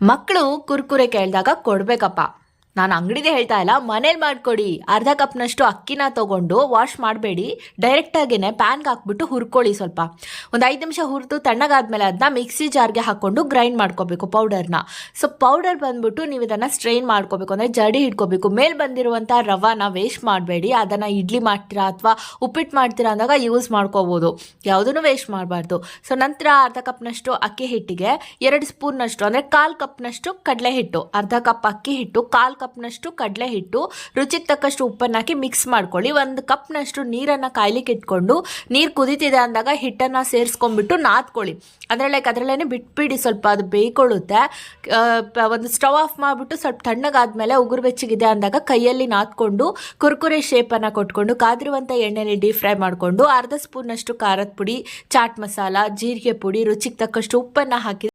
ಮಕ್ಕಳು ಕುರ್ಕುರೆ ಕೇಳಿದಾಗ ಕೊಡಬೇಕಪ್ಪ. ನಾನು ಅಂಗಡಿದೆ ಹೇಳ್ತಾ ಇಲ್ಲ, ಮನೇಲಿ ಮಾಡಿಕೊಡಿ. ಅರ್ಧ ಕಪ್ನಷ್ಟು ಅಕ್ಕಿನ ತೊಗೊಂಡು ವಾಶ್ ಮಾಡಬೇಡಿ, ಡೈರೆಕ್ಟಾಗಿಯೇ ಪ್ಯಾನ್ಗೆ ಹಾಕ್ಬಿಟ್ಟು ಹುರ್ಕೊಳ್ಳಿ. ಸ್ವಲ್ಪ ಒಂದು 5 ನಿಮಿಷ ಹುರಿದು ತಣ್ಣಗಾದ್ಮೇಲೆ ಅದನ್ನ ಮಿಕ್ಸಿ ಜಾರ್ಗೆ ಹಾಕ್ಕೊಂಡು ಗ್ರೈಂಡ್ ಮಾಡ್ಕೋಬೇಕು ಪೌಡರ್ನ. ಸೊ ಪೌಡರ್ ಬಂದ್ಬಿಟ್ಟು ನೀವು ಇದನ್ನು ಸ್ಟ್ರೈನ್ ಮಾಡ್ಕೋಬೇಕು, ಅಂದರೆ ಜಡಿ ಹಿಡ್ಕೋಬೇಕು. ಮೇಲೆ ಬಂದಿರುವಂಥ ರವಾನ ವೇಸ್ಟ್ ಮಾಡಬೇಡಿ. ಅದನ್ನು ಇಡ್ಲಿ ಮಾಡ್ತೀರಾ ಅಥವಾ ಉಪ್ಪಿಟ್ಟು ಮಾಡ್ತೀರಾ ಅಂದಾಗ ಯೂಸ್ ಮಾಡ್ಕೋಬೋದು, ಯಾವುದೂ ವೇಸ್ಟ್ ಮಾಡಬಾರ್ದು. ಸೊ ನಂತರ ಅರ್ಧ ಕಪ್ನಷ್ಟು ಅಕ್ಕಿ ಹಿಟ್ಟಿಗೆ 2 ಸ್ಪೂನ್ನಷ್ಟು ಅಂದರೆ 1/4 ಕಪ್ನಷ್ಟು ಕಡಲೆ ಹಿಟ್ಟು, ಅರ್ಧ ಕಪ್ ಅಕ್ಕಿ ಹಿಟ್ಟು, 1/4 ಕಪ್ನಷ್ಟು ಕಡಲೆ ಹಿಟ್ಟು, ರುಚಿಗೆ ತಕ್ಕಷ್ಟು ಉಪ್ಪನ್ನು ಹಾಕಿ ಮಿಕ್ಸ್ ಮಾಡ್ಕೊಳ್ಳಿ. 1 ಕಪ್ನಷ್ಟು ನೀರನ್ನು ಕಾಯ್ಲಿಕ್ಕೆ ಇಟ್ಕೊಂಡು ನೀರು ಕುದೀತಿದೆ ಅಂದಾಗ ಹಿಟ್ಟನ್ನು ಸೇರಿಸ್ಕೊಂಡ್ಬಿಟ್ಟು ನಾದ್ಕೊಳ್ಳಿ. ಅದರಲ್ಲೇ ಬಿಟ್ಬಿಡಿ, ಸ್ವಲ್ಪ ಅದು ಬೇಯ್ಕೊಳ್ಳುತ್ತೆ. ಒಂದು ಸ್ಟವ್ ಆಫ್ ಮಾಡಿಬಿಟ್ಟು ಸ್ವಲ್ಪ ತಣ್ಣಗಾದ್ಮೇಲೆ ಉಗುರು ಬೆಚ್ಚಗಿದೆ ಅಂದಾಗ ಕೈಯಲ್ಲಿ ನಾದ್ಕೊಂಡು ಕುರ್ಕುರೆ ಶೇಪನ್ನು ಕೊಟ್ಕೊಂಡು ಕಾದಿರುವಂಥ ಎಣ್ಣೆಲಿ ಡೀಪ್ ಫ್ರೈ ಮಾಡಿಕೊಂಡು ಅರ್ಧ ಸ್ಪೂನ್ನಷ್ಟು ಖಾರದ ಪುಡಿ, ಚಾಟ್ ಮಸಾಲ, ಜೀರಿಗೆ ಪುಡಿ, ರುಚಿಗೆ ತಕ್ಕಷ್ಟು ಉಪ್ಪನ್ನು ಹಾಕಿ